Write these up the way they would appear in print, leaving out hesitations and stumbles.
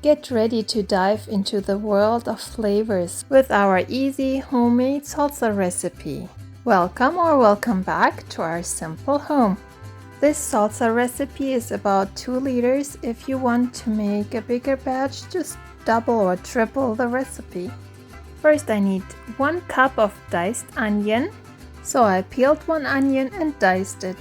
Get ready to dive into the world of flavors with our easy homemade salsa recipe. Welcome or welcome back to our simple home. This salsa recipe is about 2 liters. If you want to make a bigger batch, just double or triple the recipe. First I need 1 cup of diced onion. So I peeled 1 onion and diced it.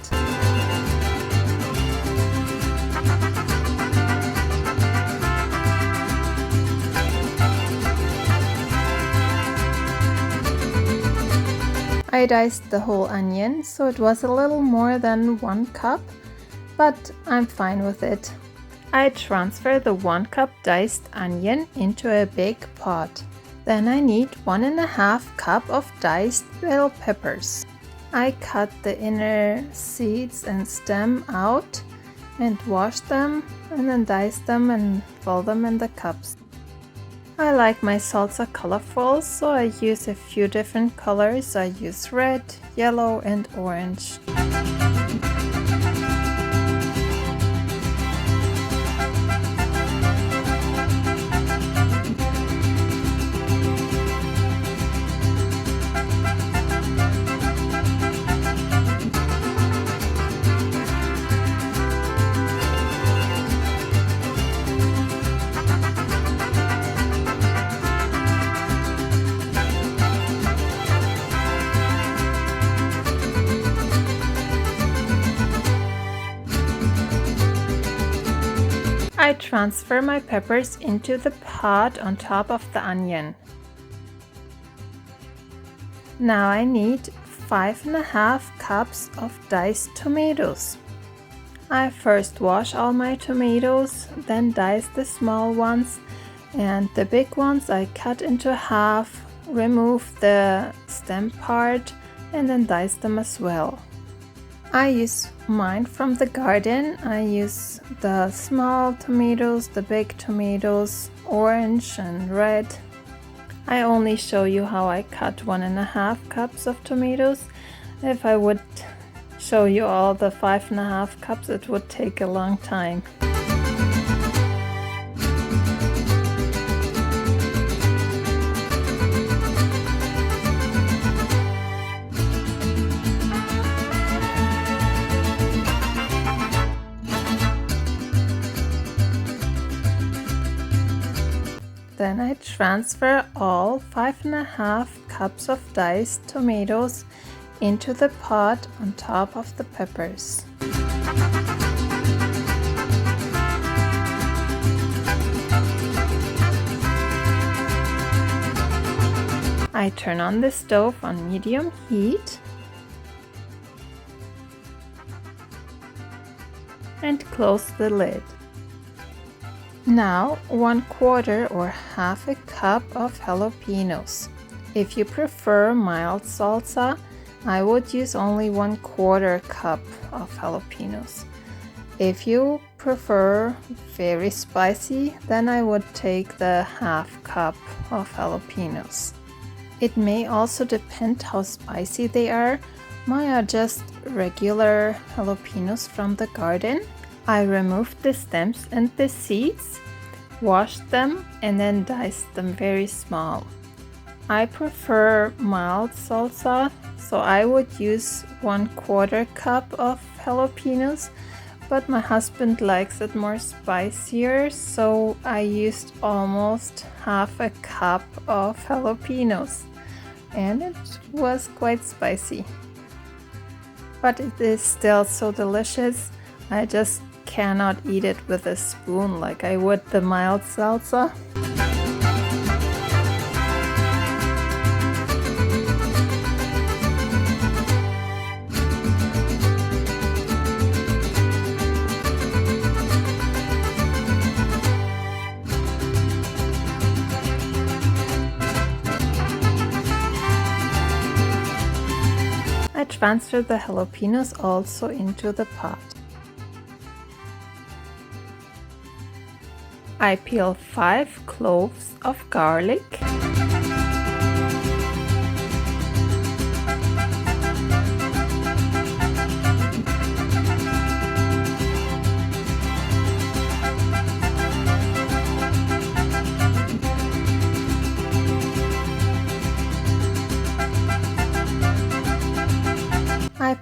I diced the whole onion, so it was a little more than 1 cup, but I'm fine with it. I transfer the 1 cup diced onion into a big pot. Then I need 1.5 cup of diced bell peppers. I cut the inner seeds and stem out and wash them and then dice them and fill them in the cups. I like my salsa colorful, so I use a few different colors. I use red, yellow and orange. I transfer my peppers into the pot on top of the onion. Now I need 5.5 cups of diced tomatoes. I first wash all my tomatoes, then dice the small ones, and the big ones I cut into half, remove the stem part, and then dice them as well. I use mine from the garden. I use the small tomatoes, the big tomatoes, orange and red. I only show you how I cut 1.5 cups of tomatoes. If I would show you all the 5.5 cups, it would take a long time. Then I transfer all 5.5 cups of diced tomatoes into the pot on top of the peppers. I turn on the stove on medium heat and close the lid. Now 1/4 or half a cup of jalapeños. If you prefer mild salsa, I would use only 1/4 cup of jalapeños. If you prefer very spicy, then I would take the half cup of jalapeños. It may also depend how spicy they are. Mine are just regular jalapeños from the garden. I removed the stems and the seeds, washed them and then diced them very small. I prefer mild salsa, so I would use 1/4 cup of jalapeños, but my husband likes it more spicier, so I used almost half a cup of jalapeños, and it was quite spicy. But it is still so delicious. I just cannot eat it with a spoon like I would the mild salsa. I transfer the jalapeños also into the pot. I peel 5 cloves of garlic.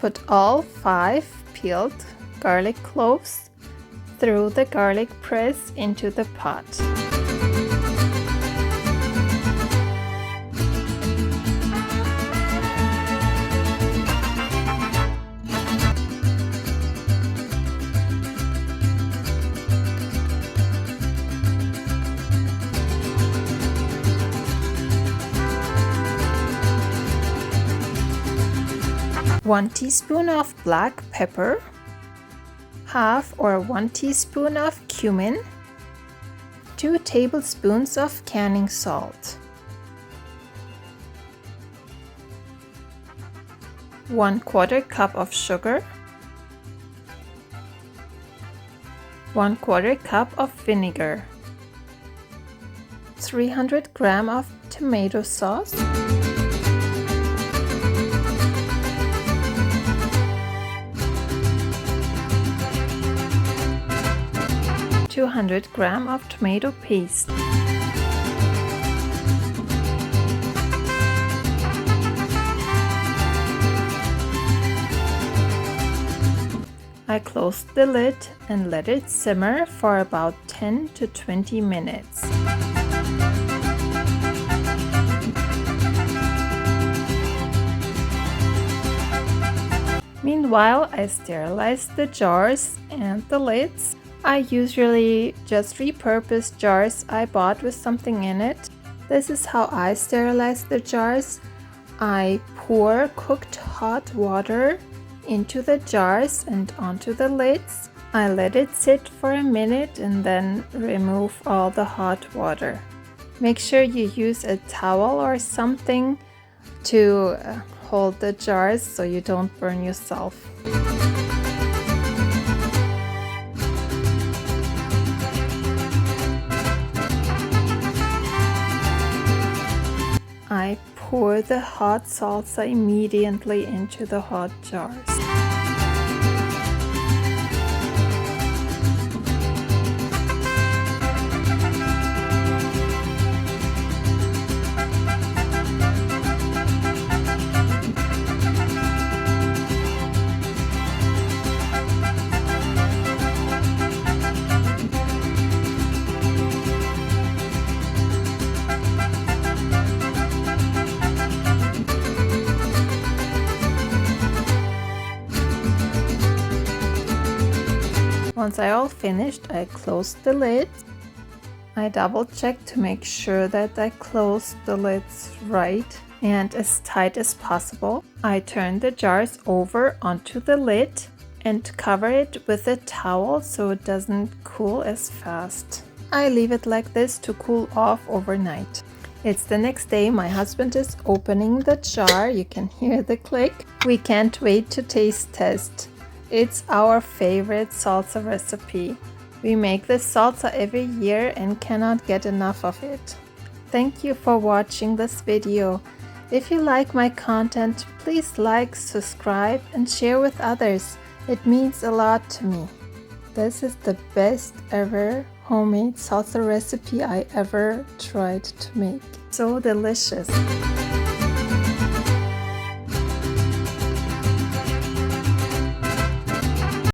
Put all 5 peeled garlic cloves through the garlic press into the pot. One teaspoon of black pepper, half or 1 teaspoon of cumin, 2 tablespoons of canning salt, 1/4 cup of sugar, 1/4 cup of vinegar, 300 grams of tomato sauce, 200 grams of tomato paste, I closed the lid and let it simmer for about 10 to 20 minutes. Meanwhile, I sterilized the jars and the lids. I usually just repurpose jars I bought with something in it. This is how I sterilize the jars. I pour cooked hot water into the jars and onto the lids. I let it sit for a minute and then remove all the hot water. Make sure you use a towel or something to hold the jars so you don't burn yourself. I pour the hot salsa immediately into the hot jars. Once I all finished, I closed the lids. I double checked to make sure that I closed the lids right and as tight as possible. I turned the jars over onto the lid and cover it with a towel so it doesn't cool as fast. I leave it like this to cool off overnight. It's the next day. My husband is opening the jar. You can hear the click. We can't wait to taste test. It's our favorite salsa recipe. We make this salsa every year and cannot get enough of it. Thank you for watching this video. If you like my content, please like, subscribe and share with others. It means a lot to me. This is the best ever homemade salsa recipe I ever tried to make. So delicious.